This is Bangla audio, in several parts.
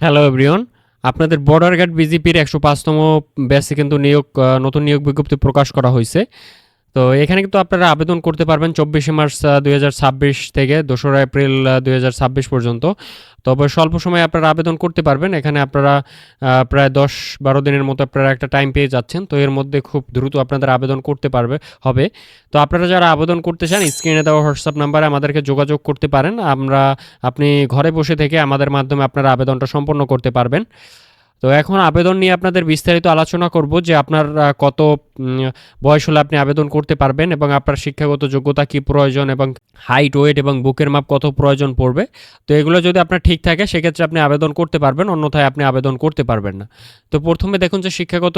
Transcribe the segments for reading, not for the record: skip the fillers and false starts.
হ্যালো এভরিওয়ান, আপনাদের বর্ডার গার্ড বিজিপির ১০৫তম ব্যাচে কিন্তু নতুন নিয়োগ বিজ্ঞপ্তি প্রকাশ করা হয়েছে। তো এখানে কিন্তু আপনারা আবেদন করতে পারবেন ২৪শে মার্চ ২০২৬ থেকে ২রা এপ্রিল ২০২৬ পর্যন্ত। তবে স্বল্প সময়ে আপনারা আবেদন করতে পারবেন। এখানে আপনারা প্রায় ১০-১২ দিনের মতো আপনারা একটা টাইম পেয়ে যাচ্ছেন। তো এর মধ্যে খুব দ্রুত আপনাদের আবেদন করতে হবে। তো আপনারা যারা আবেদন করতে চান স্ক্রিনে দেওয়া হোয়াটসঅ্যাপ নাম্বারে আমাদেরকে যোগাযোগ করতে পারেন। আপনি ঘরে বসে থেকে আমাদের মাধ্যমে আপনারা আবেদনটা সম্পন্ন করতে পারবেন। তো এখন আবেদন নিয়ে আপনাদের বিস্তারিত আলোচনা করব যে আপনার কত বয়স হলে আপনি আবেদন করতে পারবেন এবং আপনার শিক্ষাগত যোগ্যতা কী প্রয়োজন এবং হাইট, ওয়েট এবং বুকের মাপ কত প্রয়োজন পড়বে। তো এগুলো যদি আপনার ঠিক থাকে সেক্ষেত্রে আপনি আবেদন করতে পারবেন, অন্যথায় আপনি আবেদন করতে পারবেন না। তো প্রথমে দেখুন যে শিক্ষাগত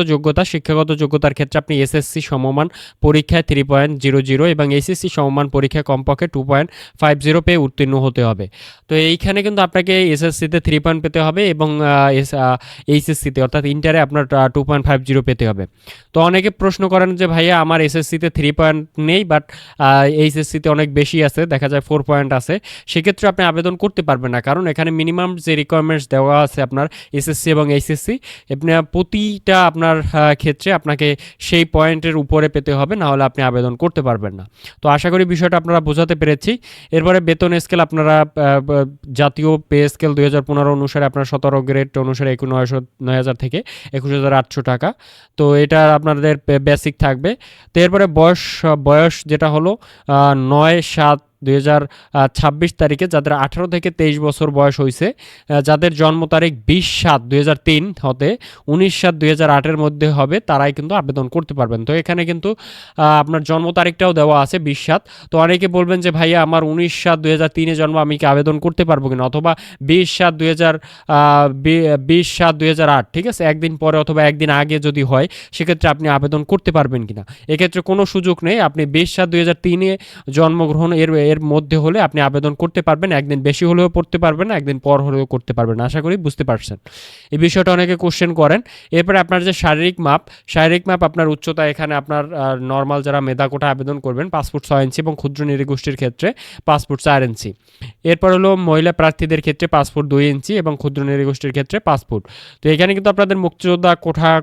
যোগ্যতার ক্ষেত্রে আপনি এসএসসি সমমান পরীক্ষায় 3.00 এবং এইচএসসি সমমান পরীক্ষায় কমপক্ষে 2.50 পেয়ে উত্তীর্ণ হতে হবে। তো এইখানে কিন্তু আপনাকে এসএসসিতে 3 পয়েন্ট পেতে হবে এবং এইচএসসিতে অর্থাৎ ইন্টারে আপনার 2.50 পেতে হবে। তো অনেকে প্রশ্ন করেন যে ভাইয়া আমার এসএসসিতে 3 পয়েন্ট নেই, বাট এইচএসসিতে অনেক বেশি আছে, দেখা যায় 4 পয়েন্ট আছে। সেক্ষেত্রে আপনি আবেদন করতে পারবেন না, কারণ এখানে মিনিমাম যে রিকোয়ারমেন্টস দেওয়া আছে আপনার এসএসসি এবং এইচএসসি, প্রতিটা আপনার ক্ষেত্রে আপনাকে সেই পয়েন্টের উপরে পেতে হবে, না হলে আপনি আবেদন করতে পারবেন না। তো আশা করি বিষয়টা আপনারা বোঝাতে পেরেছি। এরপরে বেতন স্কেল আপনারা জাতীয় পে স্কেল 2015 অনুসারে আপনার 17 গ্রেড অনুসারে 9,000 থেকে 21,800 টাকা। তো এটা আপনাদের বেসিক থাকবে। তো এরপরে বয়স যেটা হলো 9/7/2026 তারিখে যাদের 18 থেকে 23 বছর বয়স হয়েছে, যাদের জন্ম তারিখ 20/7/2003 হতে 19/7/2008 মধ্যে হবে, তারাই কিন্তু আবেদন করতে পারবেন। তো এখানে কিন্তু আপনার জন্ম তারিখটাও দেওয়া আছে 20/7। তো অনেকে বলবেন যে ভাইয়া আমার 19/7/2003 জন্ম, আমি কি আবেদন করতে পারবো কিনা, অথবা 20/7/2008, ঠিক আছে, একদিন পরে অথবা একদিন আগে যদি হয় সেক্ষেত্রে আপনি আবেদন করতে পারবেন কিনা। এক্ষেত্রে কোনো সুযোগ নেই। আপনি 20/7/2003 জন্মগ্রহণ এর মধ্যে হলে আপনি আবেদন করতে পারবেন। একদিন বেশি হলেও পড়তে পারবেন না, একদিন পর হলেও করতে পারবেন না। আশা করি বুঝতে পারছেন। এই বিষয়টা অনেকে কোশ্চেন করেন। এরপরে আপনার যে শারীরিক মাপ আপনার উচ্চতা, এখানে আপনার নর্মাল যারা মেধা কোটা আবেদন করবেন 5 ফুট 6 ইঞ্চি এবং ক্ষুদ্র নৃগোষ্ঠীর ক্ষেত্রে 5 ফুট 4 ইঞ্চি। এরপর হলো মহিলা প্রার্থীদের ক্ষেত্রে 5 ফুট 2 ইঞ্চি এবং ক্ষুদ্র নৃগোষ্ঠীর ক্ষেত্রে 5 ফুট। তো এখানে কিন্তু আপনাদের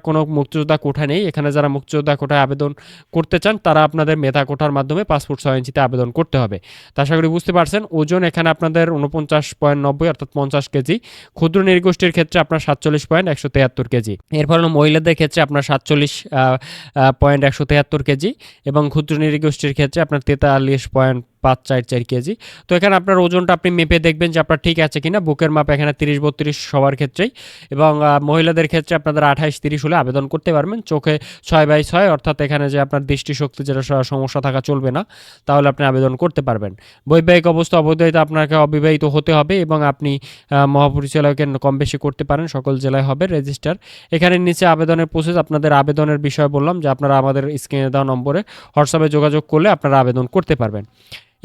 কোনো মুক্তিযোদ্ধা কোঠা নেই। এখানে যারা মুক্তিযোদ্ধা কোঠায় আবেদন করতে চান তারা আপনাদের মেধা কোঠার মাধ্যমে 5 ফুট 6 ইঞ্চিতে আবেদন করতে হবে। তা আশা করি বুঝতে পারছেন। ওজন এখানে আপনাদের 49.90 অর্থাৎ 50 কেজি। ক্ষুদ্র নৃগোষ্ঠীর ক্ষেত্রে আপনার 47.173 কেজি। এরপর হলো মহিলাদের ক্ষেত্রে আপনার 47.173 কেজি এবং ক্ষুদ্র নৃগোষ্ঠীর ক্ষেত্রে আপনার 43.544 কেজি। তো এখানে আপনার ওজনটা আপনি মেপে দেখবেন যে আপনার ঠিক আছে কিনা। বুকের মাপ এখানে 30-32 সবার ক্ষেত্রেই, এবং মহিলাদের ক্ষেত্রে আপনাদের 28-30 হলে আবেদন করতে পারবেন। চোখে 6/6 অর্থাৎ এখানে যে আপনার দৃষ্টিশক্তি যেটা সমস্যা থাকা চলবে না, তাহলে আপনি আবেদন করতে পারবেন। বৈবাহিক অবস্থা অবৈধ আপনাকে অবিবাহিত হতে হবে এবং আপনি মহাপরিচালককে কম বেশি করতে পারেন, সকল জেলায় হবে রেজিস্টার। এখানে নিচে আবেদনের প্রসেস, আপনাদের আবেদনের বিষয় বললাম যে আপনারা আমাদের স্ক্রিনে দেওয়া নম্বরে হোয়াটসঅ্যাপে যোগাযোগ করলে আপনারা আবেদন করতে পারবেন।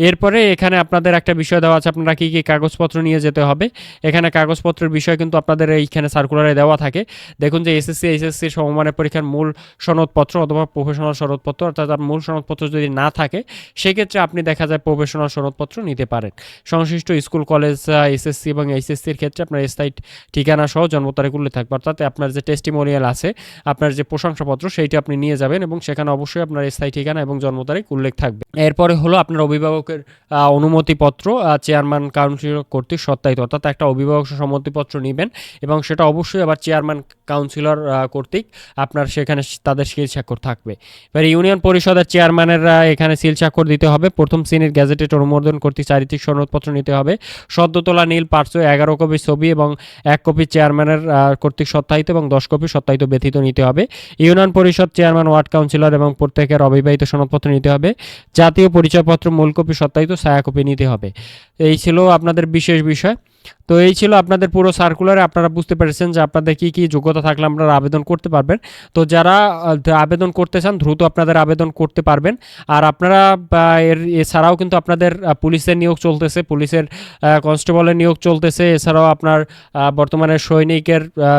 এরপরে এখানে আপনাদের একটা বিষয় দেওয়া আছে, আপনারা কী কী কাগজপত্র নিয়ে যেতে হবে। এখানে কাগজপত্রের বিষয় কিন্তু আপনাদের এইখানে সার্কুলারে দেওয়া থাকে। দেখুন যে এসএসসি এইচএসসি সমমানের পরীক্ষার মূল সনদপত্র অথবা প্রফেশনাল সনদপত্র, অর্থাৎ মূল সনদপত্র যদি না থাকে সেক্ষেত্রে আপনি দেখা যায় প্রফেশনাল সনদপত্র নিতে পারেন। সংশ্লিষ্ট স্কুল কলেজ এসএসসি এবং এইচএসসির ক্ষেত্রে আপনার স্থায়ী ঠিকানা সহ জন্ম তারিখ উল্লেখ থাকবে, অর্থাৎ আপনার যে টেস্টিমোনিয়াল আছে, আপনার যে প্রশংসাপত্র সেইটি আপনি নিয়ে যাবেন এবং সেখানে অবশ্যই আপনার স্থায়ী ঠিকানা এবং জন্ম তারিখ উল্লেখ থাকবে। এরপরে হলো আপনার অভিভাবকের অনুমতিপত্র, চেয়ারম্যান কাউন্সিলর কর্তৃক সত্যায়িত, অর্থাৎ একটা অভিভাবক সম্মতিপত্র নেবেন এবং সেটা অবশ্যই আবার চেয়ারম্যান কাউন্সিলর কর্তৃক আপনার সেখানে তাদের সিল স্বাক্ষর থাকবে। এবার ইউনিয়ন পরিষদের চেয়ারম্যানের এখানে সিল স্বাক্ষর দিতে হবে। প্রথম শ্রেণীর গ্যাজেটেড অনুমোদন কর্তৃক চারিত্রিক সনদপত্র নিতে হবে। সদ্য তোলা নীল পার্শ্ব 11 কপি ছবি এবং 1 কপি চেয়ারম্যানের কর্তৃক সত্যায়িত এবং 10 কপি সত্যায়িত ব্যতীত নিতে হবে। ইউনিয়ন পরিষদ চেয়ারম্যান, ওয়ার্ড কাউন্সিলর এবং প্রত্যেকের অবিবাহিত সনদপত্র নিতে হবে। জাতীয় পরিচয়পত্র মূল কপি সত্যায়িত ছায়া কপি নিতে হবে। এই ছিল আপনাদের বিশেষ বিষয়। তো এই ছিল আপনাদের পুরো সার্কুলারে। আপনারা বুঝতে পেরেছেন যে আপনাদের কী কী যোগ্যতা থাকলে আপনারা আবেদন করতে পারবেন। তো যারা আবেদন করতে চান দ্রুত আপনাদের আবেদন করতে পারবেন। আর আপনারা এছাড়াও কিন্তু আপনাদের পুলিশের নিয়োগ চলতেছে, পুলিশের কনস্টেবলের নিয়োগ চলতেছে, এছাড়াও আপনার বর্তমানে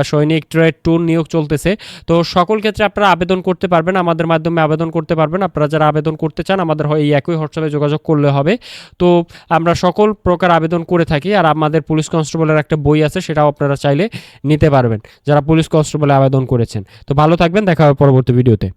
সৈনিক ট্রেড 2 নিয়োগ চলতেছে। তো সকল ক্ষেত্রে আপনারা আবেদন করতে পারবেন, আমাদের মাধ্যমে আবেদন করতে পারবেন। আপনারা যারা আবেদন করতে চান আমাদের এই একই হোয়াটসঅ্যাপে যোগাযোগ করলে হবে। তো আমরা সকল প্রকার আবেদন করে থাকি। আর আমাদের পুলিশ কনস্টেবলের একটা বই আছে, সেটাও আপনারা চাইলে নিতে পারবেন যারা পুলিশ কনস্টেবলে আবেদন করেছেন। তো ভালো থাকবেন, দেখা হবে পরবর্তী ভিডিওতে।